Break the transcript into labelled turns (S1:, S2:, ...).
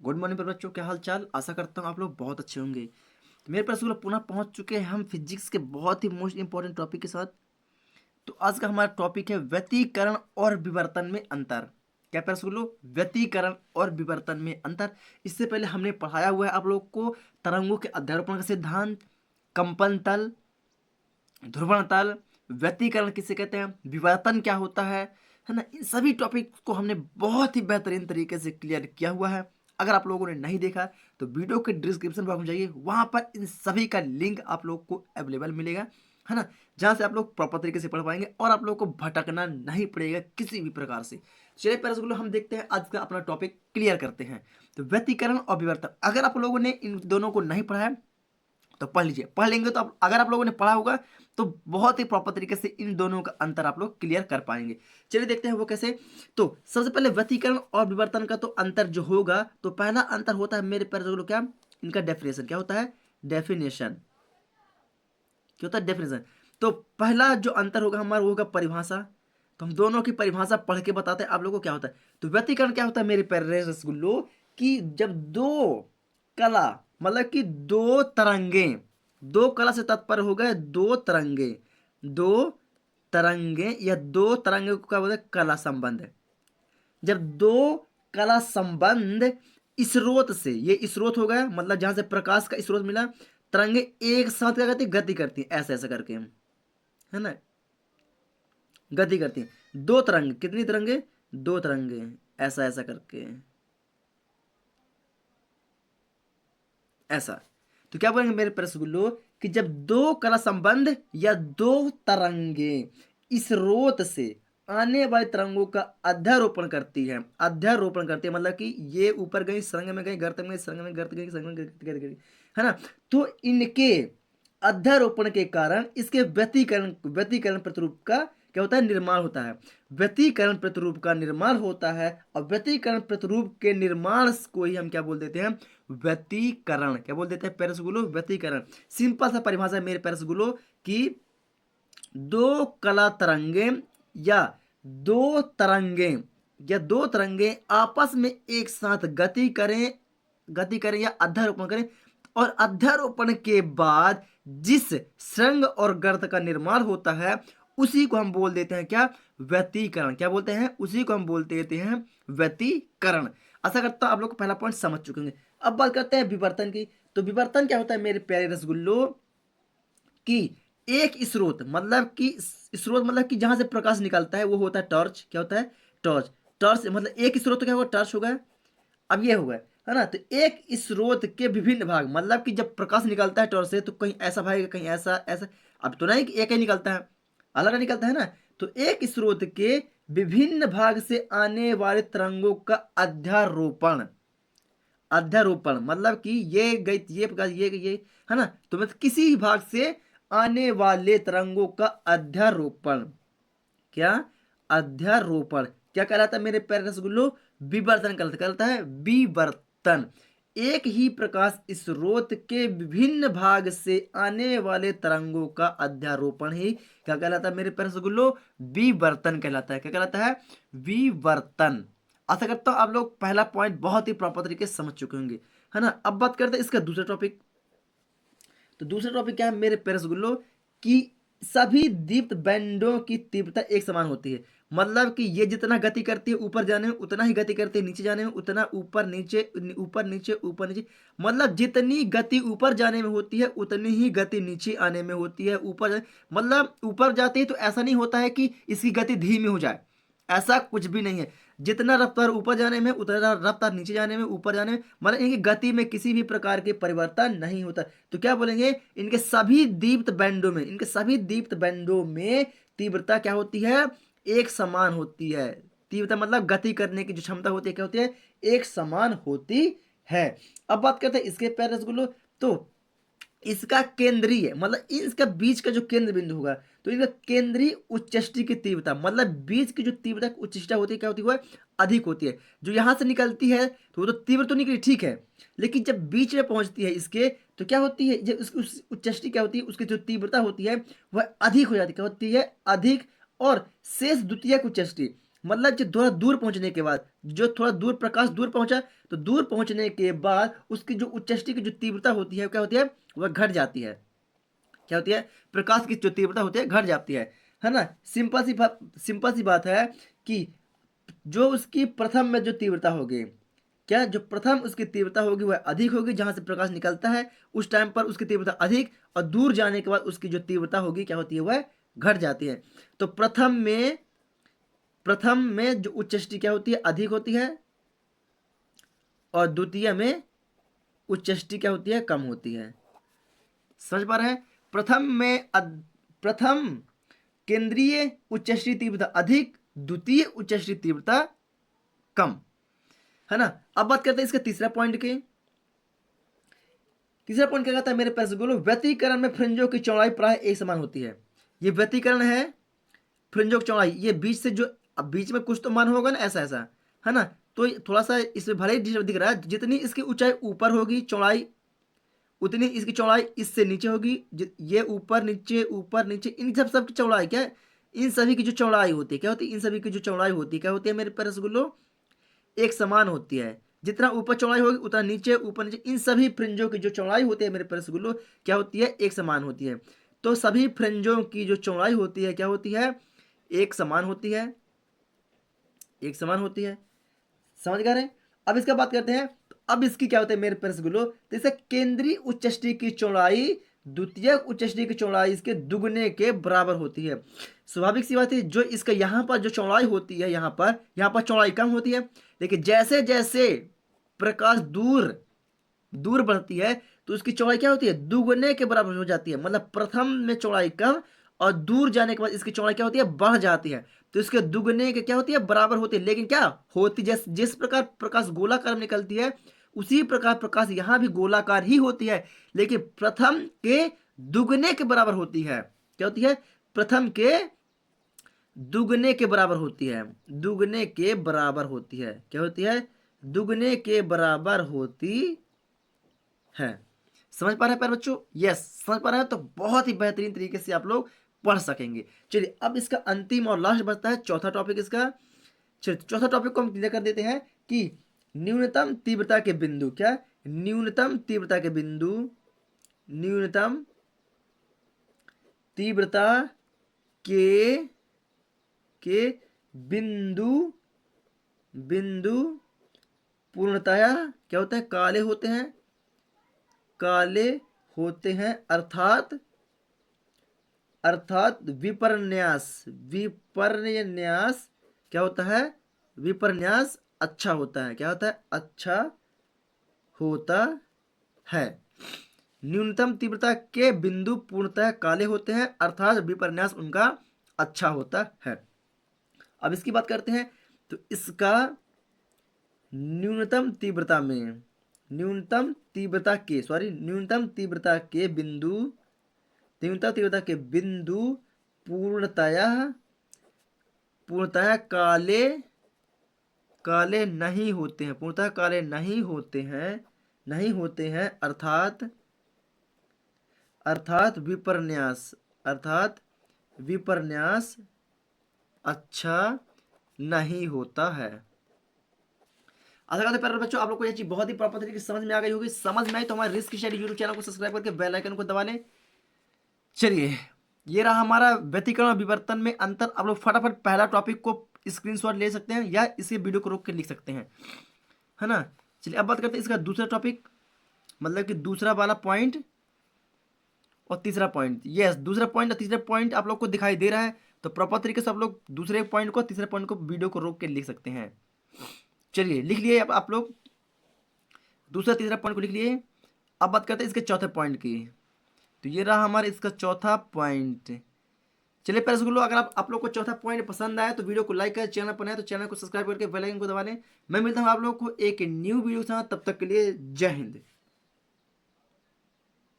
S1: Good morning पर बच्चों, क्या हाल चाल। आशा करता हूँ आप लोग बहुत अच्छे होंगे। तो मेरे पास लोग पुनः पहुंच चुके हैं हम फिजिक्स के बहुत ही मोस्ट इंपॉर्टेंट टॉपिक के साथ। तो आज का हमारा टॉपिक है व्यतिकरण और विवर्तन में अंतर। क्या प्यार सुन लो, व्यतिकरण और विवर्तन में अंतर। इससे पहले हमने पढ़ाया हुआ है आप लोग को तरंगों के अध्यारोपण का सिद्धांत, कंपन तल, ध्रुवण तल, व्यतिकरण किसे कहते हैं, विवर्तन क्या होता है ना। इन सभी टॉपिक को हमने बहुत ही बेहतरीन तरीके से क्लियर किया हुआ है। अगर आप लोगों ने नहीं देखा तो वीडियो के डिस्क्रिप्शन बॉक्स में जाइए, वहां पर इन सभी का लिंक आप लोग को अवेलेबल मिलेगा, है ना। जहां से आप लोग प्रॉपर तरीके से पढ़ पाएंगे और आप लोग को भटकना नहीं पड़ेगा किसी भी प्रकार से। चलिए प्यारे स्कूलों, हम देखते हैं आज का अपना टॉपिक क्लियर करते हैं। तो व्यतिकरण और विवर्तन, अगर आप लोगों ने इन दोनों को नहीं पढ़ा है तो पढ़ लीजिए। पढ़ लेंगे तो अगर आप लोगों ने पढ़ा होगा तो बहुत ही प्रॉपर तरीके से इन दोनों का अंतर आप लोग क्लियर कर पाएंगे। चलिए देखते हैं वो कैसे। तो सबसे पहले व्यतिकरण और विवर्तन का तो अंतर जो होगा, तो पहला अंतर होता है मेरे प्यारे दोस्तों, क्या इनका डेफिनेशन क्या होता है, डेफिनेशन क्या होता है, डेफिनेशन। तो पहला जो अंतर होगा हमारा वो होगा परिभाषा। तो हम दोनों की परिभाषा पढ़ के बताते हैं आप लोगों को क्या होता है। तो व्यतिकरण क्या होता है मेरे प्यारे रसगुल्लो, कि जब दो कला, मतलब कि दो तरंगे, दो कला से तात्पर्य हो गए दो तरंगे, दो तरंगे या दो तरंगे को क्या बोलते हैं, कला संबंध। जब दो कला संबंध स्रोत से, ये स्रोत हो गया मतलब जहां से प्रकाश का स्रोत मिला, तरंगे एक साथ क्या करती, गति करती, ऐसे ऐसे करके, है ना, गति करती हैं। दो तरंगे, कितनी तरंगे, दो तरंगे, ऐसा ऐसा करके, ऐसा। तो क्या बोलेंगे मेरे प्रश्नगुल्लो, कि जब दो कला संबंध या दो तरंगे स्रोत से आने वाली तरंगों का अध्यारोपण करती है, अध्यारोपण करती है मतलब कि ये ऊपर गई सरंग में गई, गर्त में गई, सरंग में गर्त गई, सरंग में गर्त गई, है ना। तो इनके अध्यारोपण के कारण इसके व्यतिकरण, व्यतिकरण प्रतिरूप का क्या होता है, निर्माण होता है। व्यतिकरण प्रतिरूप का निर्माण होता है और व्यतिकरण प्रतिरूप के निर्माण को ही हम क्या बोल देते हैं, व्यतिकरण। क्या बोल देते हैं पेरसगुलो, व्यतिकरण। सिंपल सा परिभाषा है मेरे पेरसगुलो, कि दो कला तरंगे या दो तरंगे या दो तरंगे आपस में एक साथ गति करें, गति करें या अध्यारोपण करें, और अध्यारोपण के बाद जिस श्रृंग और गर्त का निर्माण होता है उसी को हम बोल देते हैं क्या, व्यतिकरण। क्या बोलते हैं, उसी को हम बोलते देते हैं व्यतिकरण। आशा करता हूं आप लोग को पहला पॉइंट समझ चुके होंगे। अब बात करते हैं विवर्तन की। तो विवर्तन क्या होता है मेरे प्यारे रसगुल्लो, कि एक स्रोत, मतलब कि स्रोत मतलब कि जहां से प्रकाश निकलता है वो होता है टॉर्च। क्या होता है, टॉर्च। टॉर्च मतलब एक स्रोत तो क्या होगा, टॉर्च होगा। अब ये होगा, है ना। तो एक स्रोत के विभिन्न भाग, मतलब कि जब प्रकाश निकलता है टॉर्च से तो कहीं ऐसा भाग, कहीं ऐसा ऐसा। अब तो नहीं कि एक ही निकलता है, अलग अलग निकलता है ना। तो एक स्रोत के विभिन्न भाग से आने वाले तरंगों का अध्यारोपण, अध्यारोपण मतलब कि ये गई, ये प्रकाश, ये, है ना। तो मतलब किसी भाग से आने वाले तरंगों का अध्यारोपण, क्या, अध्यारोपण क्या कहलाता है मेरे प्यारे रसगुल्लो, विवर्तन कहलाता है, विवर्तन। एक ही प्रकाश स्रोत के विभिन्न भाग से आने वाले तरंगों का अध्यारोपण ही क्या कहलाता है मेरे प्यारे रसगुल्लो, विवर्तन कहलाता है। क्या कहलाता है, विवर्तन। आशा करता हूं आप लोग पहला पॉइंट बहुत ही प्रॉपर तरीके से समझ चुके होंगे, है ना। अब बात करते हैं इसका दूसरा टॉपिक। तो दूसरा टॉपिक क्या है मेरे प्यारे रसगुल्लो, कि सभी दीप्त बैंडों की तीव्रता एक समान होती है। मतलब कि ये जितना गति करती है ऊपर जाने में उतना ही गति करती है नीचे जाने में, उतना ऊपर नीचे, ऊपर नीचे, ऊपर नीचे। मतलब जितनी गति ऊपर जाने में होती है उतनी ही गति नीचे आने में होती है। मतलब ऊपर जाती है तो ऐसा नहीं होता है कि इसकी गति धीमी हो जाए, ऐसा कुछ भी नहीं है। जितना रफ्तार ऊपर जाने में उतना रफ्तार नीचे जाने में, ऊपर जाने में, मतलब इनकी गति में किसी भी प्रकार के परिवर्तन नहीं होता। तो क्या बोलेंगे, इनके सभी दीप्त बैंडों में, इनके सभी दीप्त बैंडों में तीव्रता क्या होती है, एक समान होती है। तीव्रता मतलब गति करने की जो क्षमता होती है क्या होती है, एक समान होती है। अब बात करते हैं इसके पैर रसगुल्लो। तो इसका केंद्रीय मतलब इसका बीच का जो केंद्र बिंदु होगा, तो इनका केंद्रीय उच्चष्टि की तीव्रता, मतलब बीच की जो तीव्रता उच्चष्टा होती है क्या होती है, अधिक होती है। जो यहां से निकलती है तो वो तो तीव्र तो निकली, ठीक है, लेकिन जब बीच में पहुंचती है इसके तो क्या होती है, जब उस उच्चष्टि क्या होती है, उसकी जो तीव्रता होती है वह अधिक हो जाती है। क्या होती है, अधिक। और शेष द्वितीयक उच्चष्टि, मतलब जो थोड़ा दूर पहुंचने के बाद, जो थोड़ा दूर प्रकाश दूर पहुंचा, तो दूर पहुंचने के बाद उसकी जो उच्चष्टि की जो तीव्रता होती है क्या होती है, वह घट जाती है। क्या होती है, प्रकाश की जो तीव्रता होती है घट जाती है ना। सिंपल सी बात है कि जो उसकी प्रथम में जो तीव्रता होगी, क्या जो प्रथम उसकी तीव्रता होगी वह अधिक होगी, जहां से प्रकाश निकलता है उस टाइम पर उसकी तीव्रता अधिक, और दूर जाने के बाद उसकी जो तीव्रता होगी क्या होती है, वह घट जाती है। तो प्रथम में जो उच्चष्टि क्या होती है, अधिक होती है, और द्वितीय में उच्चष्टि क्या होती है, कम होती है। समझ पा रहे हैं। प्रथम केंद्रीय उच्चश्री तीव्रता अधिक, द्वितीय उच्चश्री तीव्रता कम, है ना। अब बात करते हैं इसके तीसरा पॉइंट की। तीसरा पॉइंट क्या कहता है मेरे पैस बोलो, व्यतिकरण में फ्रिंजों की चौड़ाई प्राय एक समान होती है। ये व्यतिकरण है, फ्रिंजों की चौड़ाई, ये बीच से जो, अब बीच में कुछ तो मान होगा ना, ऐसा ऐसा, है ना। तो थोड़ा सा इसमें भले ही डिस्टर्ब दिख रहा है, जितनी इसकी ऊंचाई ऊपर होगी चौड़ाई, उतनी इसकी चौड़ाई इससे नीचे होगी। ये ऊपर नीचे इन सब की चौड़ाई क्या है, इन सभी की जो चौड़ाई होती है क्या होती है, इन सभी की जो चौड़ाई होती है क्या होती है मेरे प्यारे रसगुल्लो, एक समान होती है। जितना ऊपर चौड़ाई होगी उतना नीचे, ऊपर नीचे इन सभी फ्रिंजों की जो चौड़ाई होती है मेरे प्यारे रसगुल्लो क्या होती है, एक समान होती है। तो सभी फ्रिंजों की जो चौड़ाई होती है क्या होती है, एक समान होती है, एक समान होती है। समझ गए रहे। अब इसका बात करते हैं, तो अब इसकी क्या होता है मेरे प्यारे रसगुल्लो, तो इसे केंद्रीय उच्चष्टि की चौड़ाई द्वितीय उच्चष्टि की चौड़ाई इसके दुगने के बराबर होती है। स्वाभाविक सी बात है, जो इसका यहाँ पर जो चौड़ाई होती है, यहाँ पर चौड़ाई कम होती है, लेकिन जैसे जैसे प्रकाश दूर दूर बढ़ती है तो उसकी चौड़ाई क्या होती है, दुगने के बराबर हो जाती है। मतलब प्रथम में चौड़ाई कम, और दूर जाने के बाद इसकी चौड़ाई क्या होती है, बढ़ जाती है। तो इसके दुगने के क्या होती है, बराबर होती है। लेकिन क्या होती, जिस प्रकार प्रकाश गोलाकार में निकलती है उसी प्रकार प्रकाश यहाँ भी गोलाकार ही होती है, लेकिन प्रथम के दुगने के बराबर होती है। क्या होती है, प्रथम के दुगने के बराबर होती है, दुगने के बराबर होती है। क्या होती है, दुगने के बराबर होती है। समझ पा रहे हैं प्यारे बच्चों, यस समझ पा रहे हैं, तो बहुत ही बेहतरीन तरीके से आप लोग पढ़ सकेंगे। चलिए अब इसका अंतिम और लास्ट बचता है चौथा टॉपिक इसका। चलिए चौथा टॉपिक को हम क्लियर कर देते हैं कि न्यूनतम तीव्रता के बिंदु, क्या न्यूनतम तीव्रता के बिंदु, न्यूनतम तीव्रता के बिंदु पूर्णतया क्या होते हैं, काले होते हैं, काले होते हैं, अर्थात विपर्न्यास क्या होता है, विपर्न्यास अच्छा होता है। क्या होता है, अच्छा होता है। न्यूनतम तीव्रता के बिंदु पूर्णतः काले होते हैं, अर्थात विपर्न्यास उनका अच्छा होता है। अब इसकी बात करते हैं, तो इसका न्यूनतम तीव्रता के बिंदु पूर्णतः काले नहीं होते हैं, पूर्णतः काले नहीं होते हैं, अर्थात विपर्न्यास अच्छा नहीं होता है। आशा करते हैं प्यारे बच्चों आप लोग को ये चीज बहुत ही प्रॉपर तरीके से समझ में आ गई होगी। समझ में आई तो हमारे रिस्क स्टडी यूट्यूब चैनल को सब्सक्राइब करके बेल आइकन को दबा लें। चलिए ये रहा हमारा व्यतिकरण और विवर्तन में अंतर। आप लोग फटाफट पहला टॉपिक को स्क्रीनशॉट ले सकते हैं या इसी वीडियो को रोक के लिख सकते हैं, है ना। चलिए अब बात करते हैं इसका दूसरा टॉपिक, मतलब कि दूसरा वाला पॉइंट और तीसरा पॉइंट। यस दूसरा पॉइंट और तीसरा पॉइंट आप लोग को दिखाई दे रहा है, तो प्रॉपर तरीके से आप लोग दूसरे पॉइंट को तीसरे पॉइंट को वीडियो को रोक के लिख सकते हैं। चलिए लिख लिए अब आप लोग दूसरा तीसरा पॉइंट को लिख लिए। अब बात करते हैं इसके चौथे पॉइंट की, तो ये रहा हमारा इसका चौथा पॉइंट। चलिए प्यारे स्कूलों अगर आप लोग को चौथा पॉइंट पसंद आया तो वीडियो को लाइक करें, चैनल पर नए तो चैनल को सब्सक्राइब करके बेल आइकन को दबा लें। मैं मिलता हूँ आप लोग को एक न्यू वीडियो के साथ, तब तक के लिए जय हिंद।